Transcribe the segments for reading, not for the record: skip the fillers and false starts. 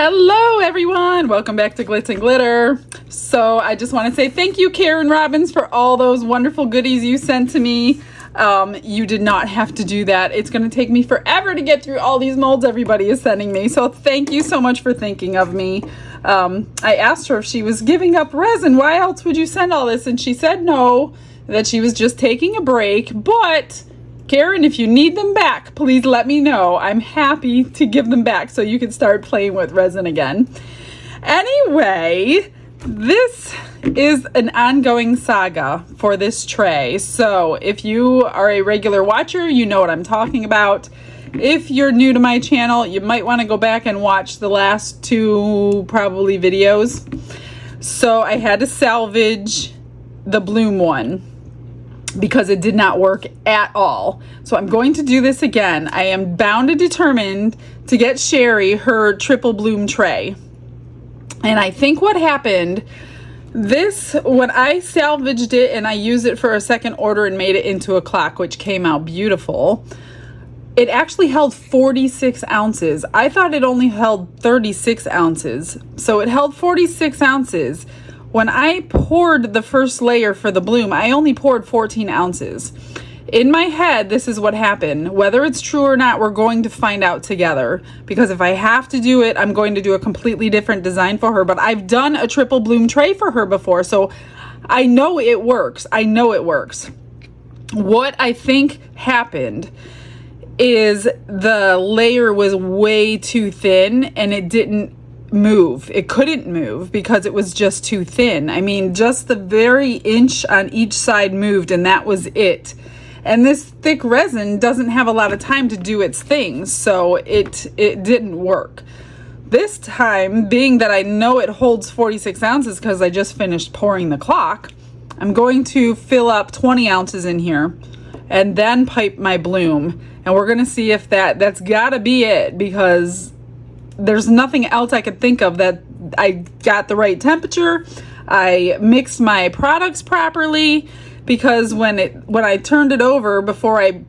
Hello everyone, welcome back to Glitz and Glitter. So I just want to say thank you, Karen Robbins, for all those wonderful goodies you sent to me. You did not have to do that. It's going to take me forever to get through all these molds everybody is sending me. So thank you so much for thinking of me. I asked her if she was giving up resin. Why else would you send all this? And she said no, that she was just taking a break. But Karen, if you need them back, please let me know. I'm happy to give them back so you can start playing with resin again. Anyway, this is an ongoing saga for this tray. So if you are a regular watcher, you know what I'm talking about. If you're new to my channel, you might want to go back and watch the last two probably videos. So I had to salvage the bloom one because it did not work at all. So I'm going to do this again. I am bound and determined to get Sherry her triple bloom tray. And I think what happened, this, when I salvaged it and I used it for a second order and made it into a clock, which came out beautiful, it actually held 46 ounces. I thought it only held 36 ounces. So it held 46 ounces. When I poured the first layer for the bloom, I only poured 14 ounces. In my head, this is what happened. Whether it's true or not, we're going to find out together. Because if I have to do it, I'm going to do a completely different design for her. But I've done a triple bloom tray for her before, so I know it works. I know it works. What I think happened is the layer was way too thin and it didn't move. It couldn't move because it was just too thin. I mean, just the very inch on each side moved and that was it. And this thick resin doesn't have a lot of time to do its thing, so it didn't work. This time, being that I know it holds 46 ounces because I just finished pouring the clock, I'm going to fill up 20 ounces in here and then pipe my bloom. And we're gonna see if that's gotta be it, because there's nothing else I could think of that I got the right temperature. I mixed my products properly, because when I turned it over before I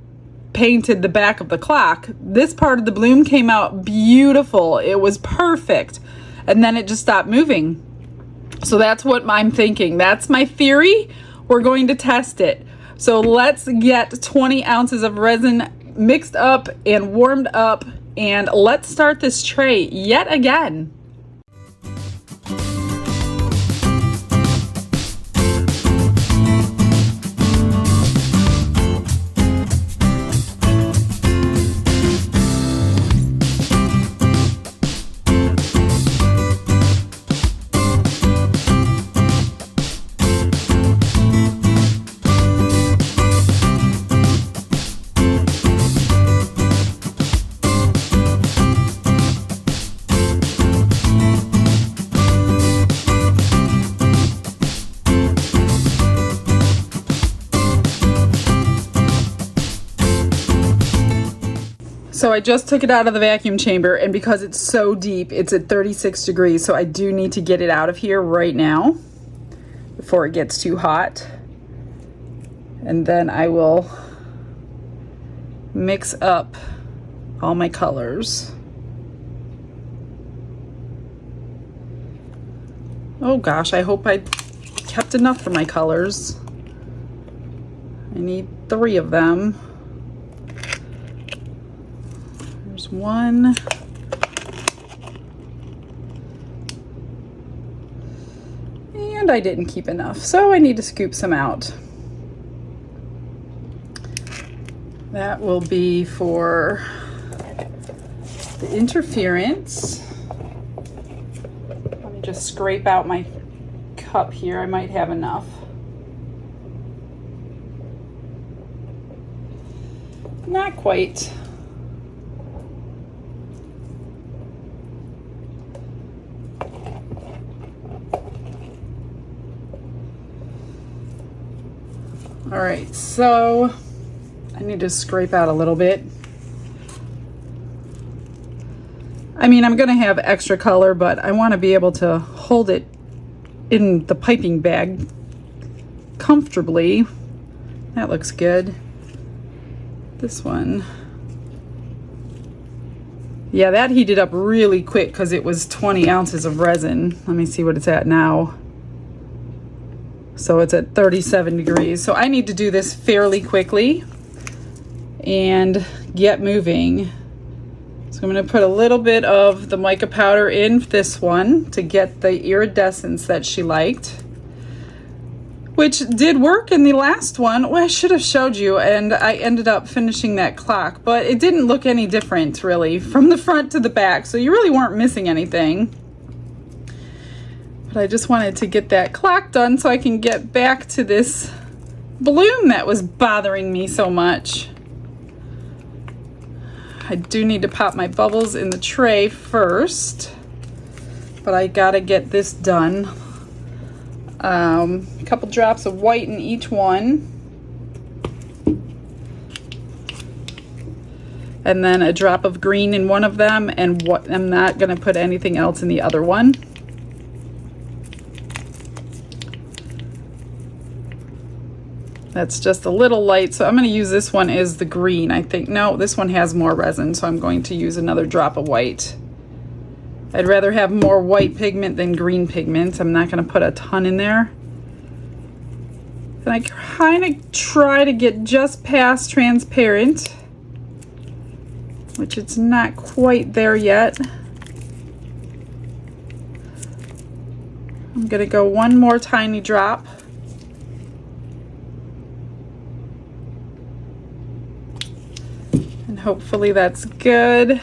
painted the back of the clock, this part of the bloom came out beautiful. It was perfect. And then it just stopped moving. So that's what I'm thinking. That's my theory. We're going to test it. So let's get 20 ounces of resin mixed up and warmed up, and let's start this tray yet again. So I just took it out of the vacuum chamber, and because it's so deep, it's at 36 degrees, so I do need to get it out of here right now before it gets too hot. And then I will mix up all my colors. Oh gosh, I hope I kept enough for my colors. I need 3 of them. One, and I didn't keep enough, so I need to scoop some out. That will be for the interference. Let me just scrape out my cup here. I might have enough. Not quite. All right, so I need to scrape out a little bit. I mean, I'm gonna have extra color, but I wanna be able to hold it in the piping bag comfortably. That looks good. This one Yeah, that heated up really quick because it was 20 ounces of resin. Let me see what it's at now. So it's at 37 degrees. So I need to do this fairly quickly and get moving. So I'm going to put a little bit of the mica powder in this one to get the iridescence that she liked, which did work in the last one. Well, I should have showed you, and I ended up finishing that clock, but it didn't look any different really from the front to the back, so you really weren't missing anything. But I just wanted to get that clock done so I can get back to this bloom that was bothering me so much. I do need to pop my bubbles in the tray first, but I gotta get this done. A couple drops of white in each one, and then a drop of green in one of them, and what I'm not going to put anything else in the other one. That's just a little light, so I'm going to use this one as the green. I think, no, this one has more resin, so I'm going to use another drop of white. I'd rather have more white pigment than green pigment. I'm not going to put a ton in there. And I kind of try to get just past transparent, which it's not quite there yet. I'm going to go one more tiny drop. And hopefully that's good.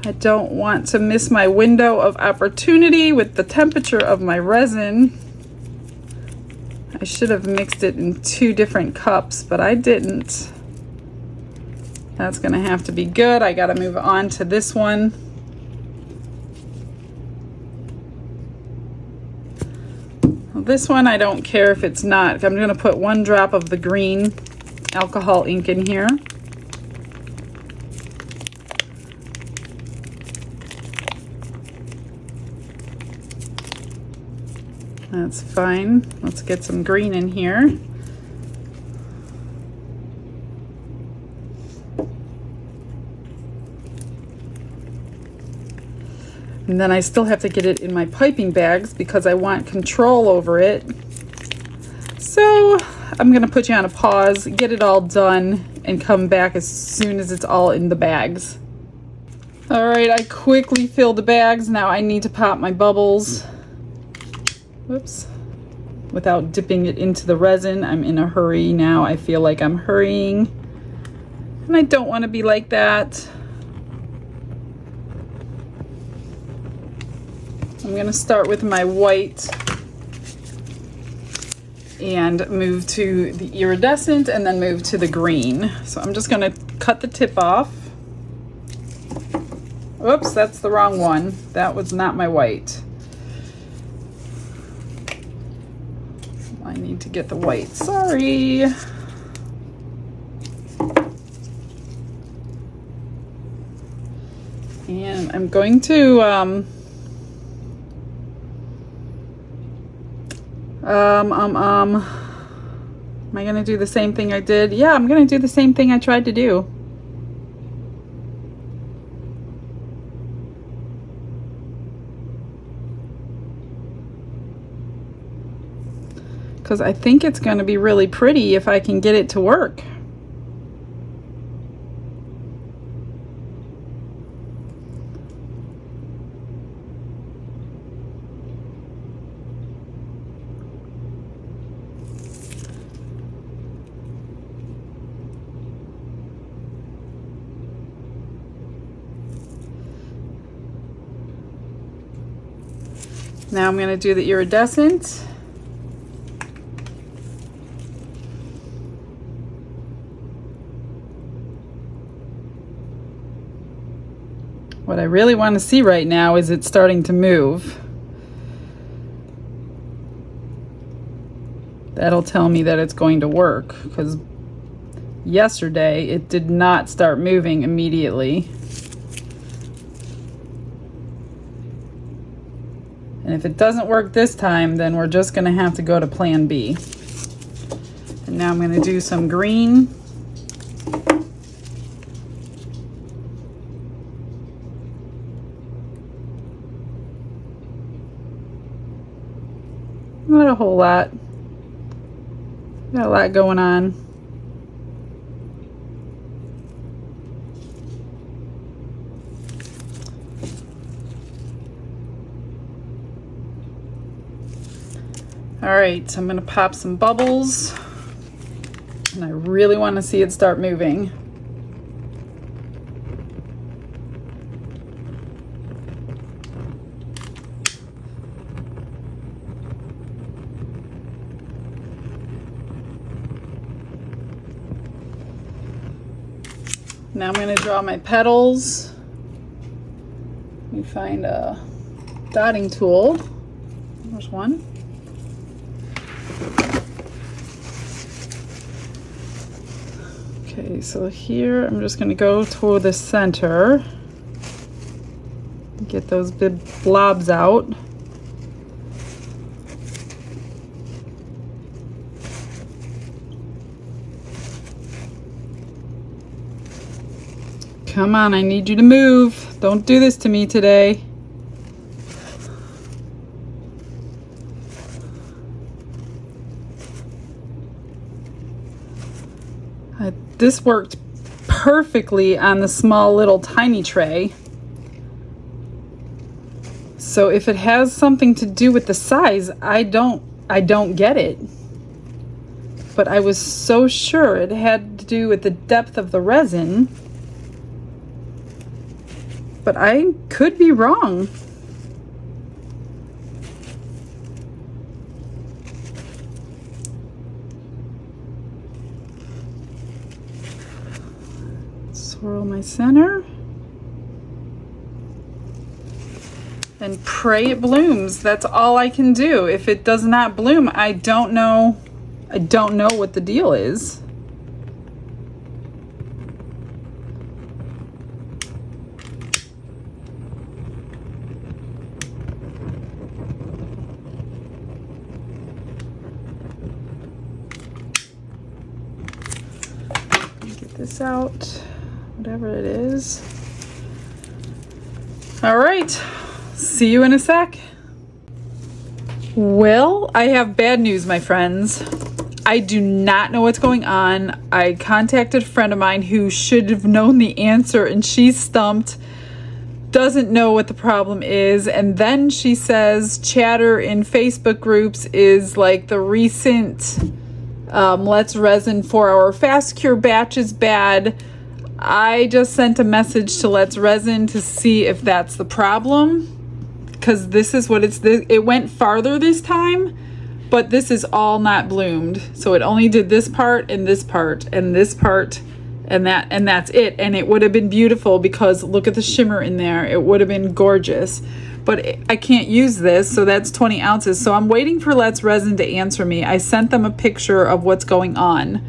I don't want to miss my window of opportunity with the temperature of my resin. I should have mixed it in 2 different cups, but I didn't. That's gonna have to be good. I gotta move on to this one. Well, this one I don't care if it's not. I'm gonna put 1 drop of the green alcohol ink in here. That's fine. Let's get some green in here. And then I still have to get it in my piping bags because I want control over it. So I'm gonna put you on a pause, get it all done, and come back as soon as it's all in the bags. All right, I quickly filled the bags. Now I need to pop my bubbles. Whoops. Without dipping it into the resin. I'm in a hurry now. I feel like I'm hurrying. And I don't want to be like that. I'm going to start with my white and move to the iridescent and then move to the green. So I'm just going to cut the tip off. Oops, that's the wrong one. That was not my white. I need to get the white, sorry. And I'm going to, am I gonna do the same thing I did? Yeah, I'm gonna do the same thing I tried to do. Because I think it's going to be really pretty if I can get it to work. Now I'm going to do the iridescent. What I really want to see right now is it starting to move. That'll tell me that it's going to work, because yesterday it did not start moving immediately. And if it doesn't work this time, then we're just going to have to go to plan B. And now I'm going to do some green. Not a whole lot. Got a lot going on. All right, so I'm gonna pop some bubbles, and I really want to see it start moving. Now I'm going to draw my petals. Let me find a dotting tool. There's one. Okay, so here I'm just going to go toward the center. Get those big blobs out. Come on, I need you to move. Don't do this to me today. This worked perfectly on the small little tiny tray. So if it has something to do with the size, I don't get it. But I was so sure it had to do with the depth of the resin. But I could be wrong. Swirl my center. And pray it blooms. That's all I can do. If it does not bloom, I don't know what the deal is. This out, whatever it is. All right, see you in a sec. Well, I have bad news, my friends. I do not know what's going on. I contacted a friend of mine who should have known the answer, and she's stumped, doesn't know what the problem is. And then she says chatter in Facebook groups is like the recent Let's Resin 4-hour fast cure batch is bad. I just sent a message to Let's Resin to see if that's the problem, because this is what it went farther this time, but this is all not bloomed. So it only did this part and this part and this part and that's it. And it would have been beautiful because look at the shimmer in there. It would have been gorgeous. But I can't use this, so that's 20 ounces. So I'm waiting for Let's Resin to answer me. I sent them a picture of what's going on.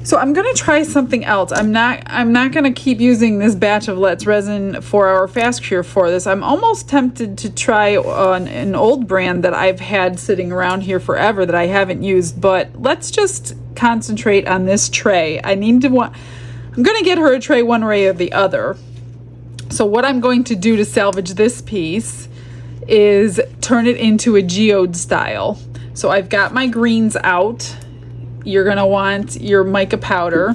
So I'm gonna try something else. I'm not gonna keep using this batch of Let's Resin 4-hour fast cure for this. I'm almost tempted to try an old brand that I've had sitting around here forever that I haven't used, but let's just concentrate on this tray. I'm gonna get her a tray one way or the other. So what I'm going to do to salvage this piece is turn it into a geode style. So I've got my greens out. You're gonna want your mica powder.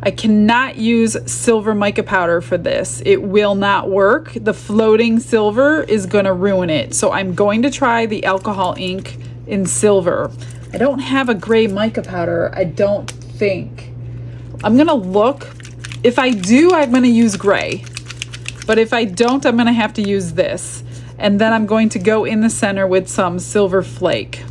I cannot use silver mica powder for this. It will not work. The floating silver is gonna ruin it. So I'm going to try the alcohol ink in silver. I don't have a gray mica powder, I don't think. I'm gonna look. If I do, I'm gonna use gray. But if I don't, I'm gonna have to use this. And then I'm going to go in the center with some silver flake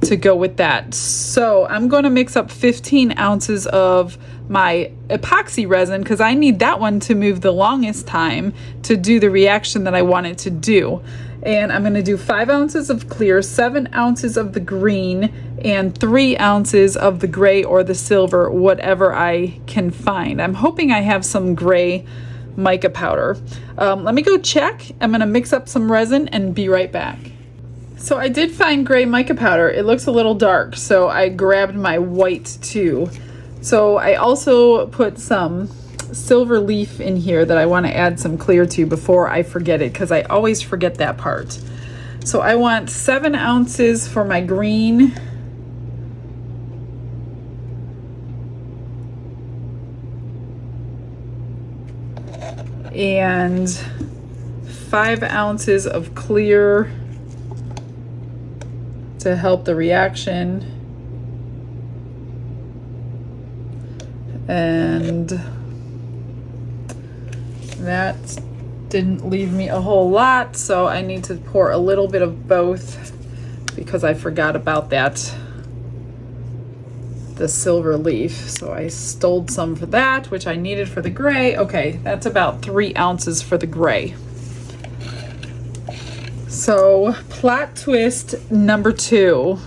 to go with that. So I'm going to mix up 15 ounces of my epoxy resin because I need that one to move the longest time to do the reaction that I want it to do. And I'm going to do 5 ounces of clear, 7 ounces of the green, and 3 ounces of the gray or the silver, whatever I can find. I'm hoping I have some gray mica powder. Let me go check. I'm going to mix up some resin and be right back. So I did find gray mica powder. It looks a little dark, so I grabbed my white too. So I also put some silver leaf in here that I want to add some clear to before I forget it, because I always forget that part. So I want 7 ounces for my green. And 5 ounces of clear to help the reaction. And that didn't leave me a whole lot, so I need to pour a little bit of both because I forgot about that, the silver leaf. So I stole some for that, which I needed for the gray. Okay, that's about 3 ounces for the gray. So plot twist number 2.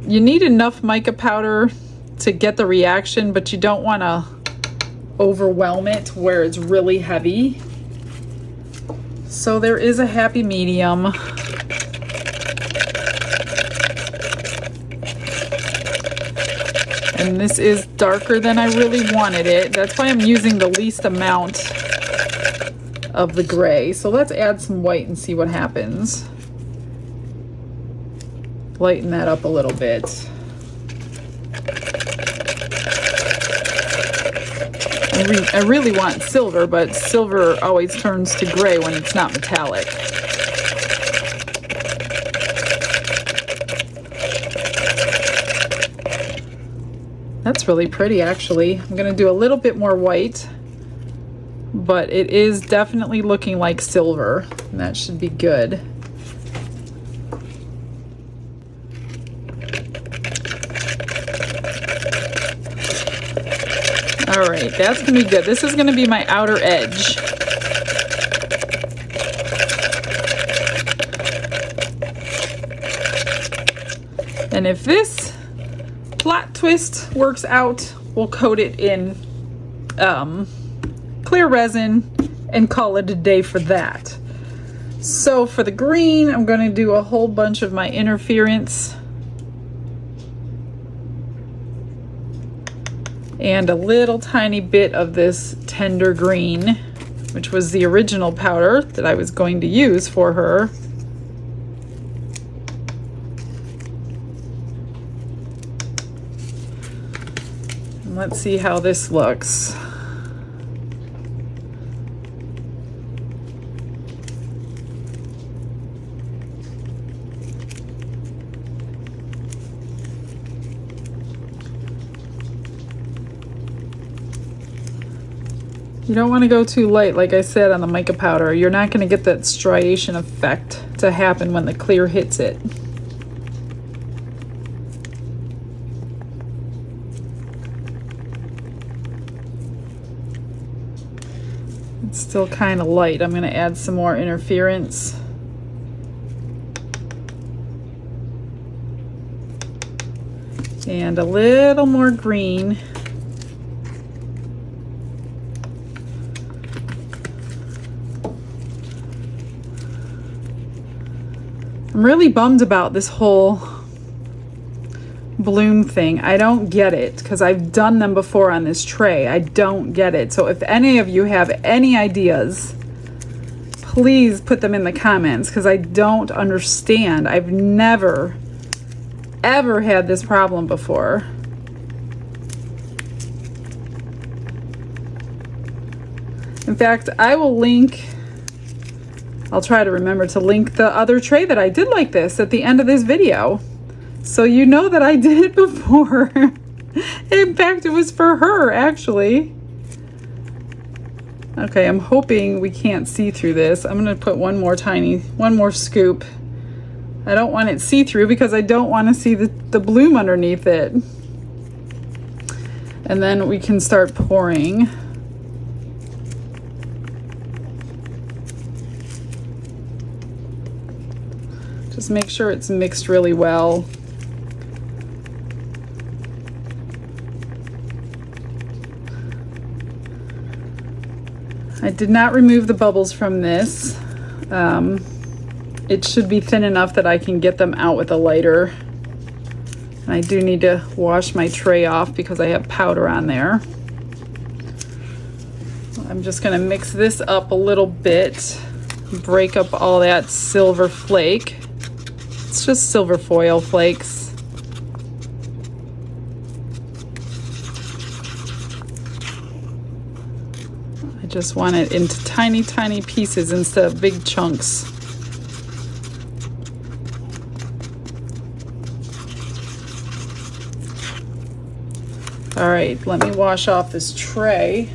You need enough mica powder to get the reaction, but you don't want to overwhelm it where it's really heavy. So there is a happy medium. And this is darker than I really wanted it. That's why I'm using the least amount of the gray. So let's add some white and see what happens. Lighten that up a little bit. I really want silver, but silver always turns to gray when it's not metallic. That's really pretty, actually. I'm going to do a little bit more white, but it is definitely looking like silver, and that should be good. All right, that's gonna be good. This is gonna be my outer edge. And if this plot twist works out, we'll coat it in clear resin and call it a day for that. So for the green, I'm gonna do a whole bunch of my interference and a little tiny bit of this tender green, which was the original powder that I was going to use for her. And let's see how this looks. You don't want to go too light, like I said, on the mica powder. You're not going to get that striation effect to happen when the clear hits it. It's still kind of light. I'm going to add some more interference. And a little more green. I'm really bummed about this whole bloom thing. I don't get it because I've done them before on this tray. I don't get it. So if any of you have any ideas, please put them in the comments because I don't understand. I've never, ever had this problem before. In fact, I will link, I'll try to remember to link the other tray that I did like this at the end of this video. So you know that I did it before. In fact, it was for her, actually. Okay, I'm hoping we can't see through this. I'm gonna put one more scoop. I don't want it see-through because I don't want to see the bloom underneath it. And then we can start pouring. Just make sure it's mixed really well. I did not remove the bubbles from this. It should be thin enough that I can get them out with a lighter. And I do need to wash my tray off because I have powder on there. I'm just going to mix this up a little bit break up all that silver flake. It's just silver foil flakes. I just want it into tiny, tiny pieces instead of big chunks. All right, let me wash off this tray.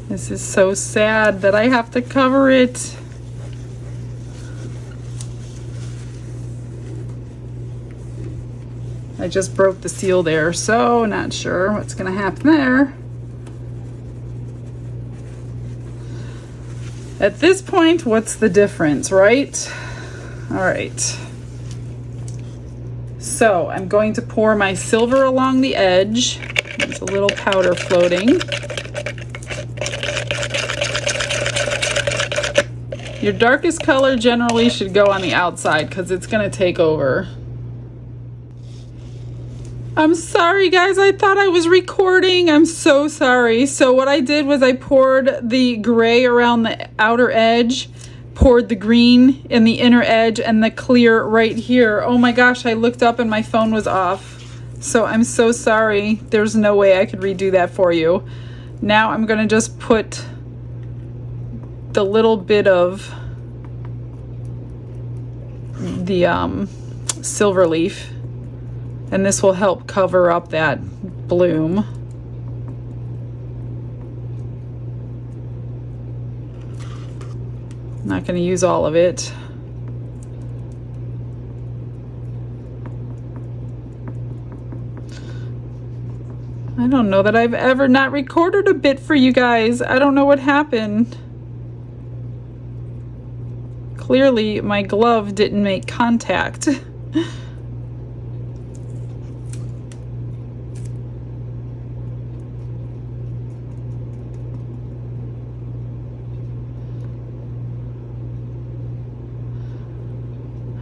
This is so sad that I have to cover it. I just broke the seal there, so not sure what's gonna happen there. At this point, what's the difference, right? All right. So I'm going to pour my silver along the edge. There's a little powder floating. Your darkest color generally should go on the outside because it's gonna take over. I'm sorry guys, I thought I was recording. I'm so sorry. So what I did was I poured the gray around the outer edge, poured the green in the inner edge, and the clear right here. Oh my gosh, I looked up and my phone was off. So I'm so sorry. There's no way I could redo that for you. Now I'm gonna just put the little bit of the silver leaf, and this will help cover up that bloom. I'm not going to use all of it. I don't know that I've ever not recorded a bit for you guys. I don't know what happened. Clearly, my glove didn't make contact.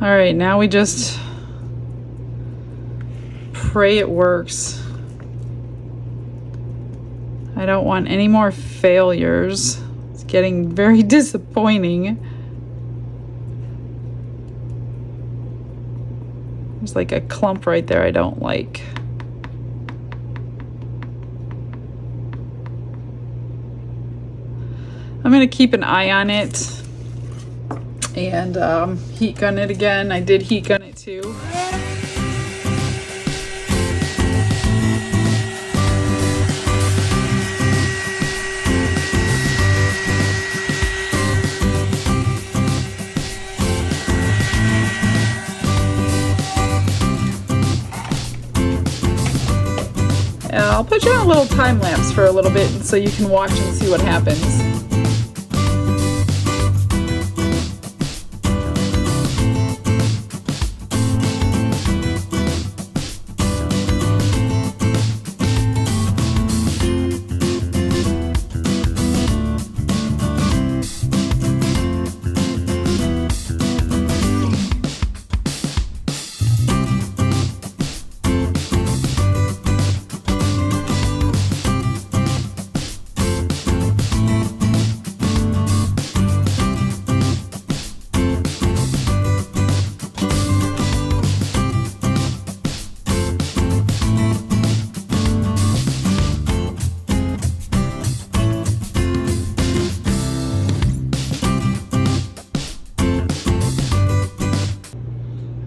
All right, now we just pray it works. I don't want any more failures. It's getting very disappointing. There's like a clump right there I don't like. I'm gonna keep an eye on it and heat gun it again. I did heat gun it too. I'll put you on a little time lapse for a little bit so you can watch and see what happens.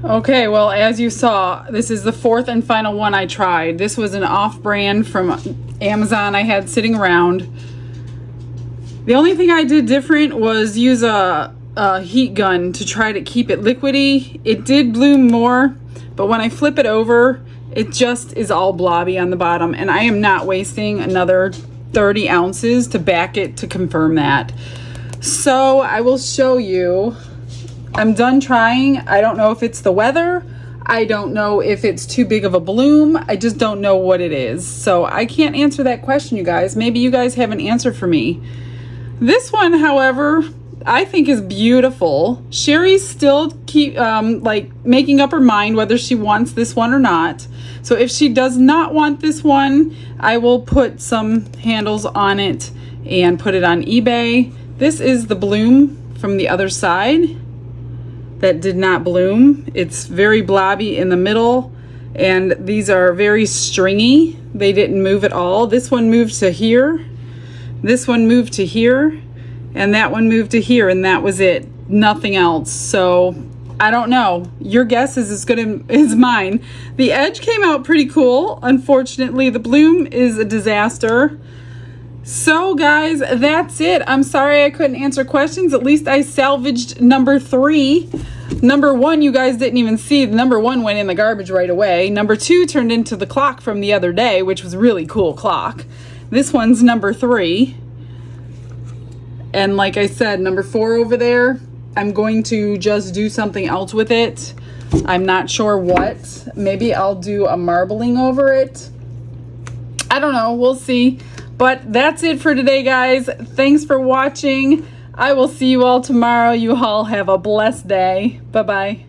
Okay, well, as you saw, this is the fourth and final one I tried. This was an off-brand from Amazon I had sitting around. The only thing I did different was use a heat gun to try to keep it liquidy. It did bloom more, but when I flip it over, it just is all blobby on the bottom, and I am not wasting another 30 ounces to back it to confirm that. So I will show you. I'm done trying. I don't know if it's the weather. I don't know if it's too big of a bloom. I just don't know what it is. So I can't answer that question, you guys. Maybe you guys have an answer for me. This one, however, I think is beautiful. Sherry's still like making up her mind whether she wants this one or not. So if she does not want this one, I will put some handles on it and put it on eBay. This is the bloom from the other side that did not bloom. It's very blobby in the middle, and these are very stringy. They didn't move at all. This one moved to here, this one moved to here, and that one moved to here, and that was it. Nothing else. So I don't know. Your guess is as good as mine. The edge came out pretty cool. Unfortunately, the bloom is a disaster. So guys, that's it. I'm sorry I couldn't answer questions. At least I salvaged number 3. Number 1, you guys didn't even see. Number 1 went in the garbage right away. Number 2 turned into the clock from the other day, which was a really cool clock. This one's number 3. And like I said, number 4 over there, I'm going to just do something else with it. I'm not sure what. Maybe I'll do a marbling over it. I don't know. We'll see. But that's it for today, guys. Thanks for watching. I will see you all tomorrow. You all have a blessed day. Bye-bye.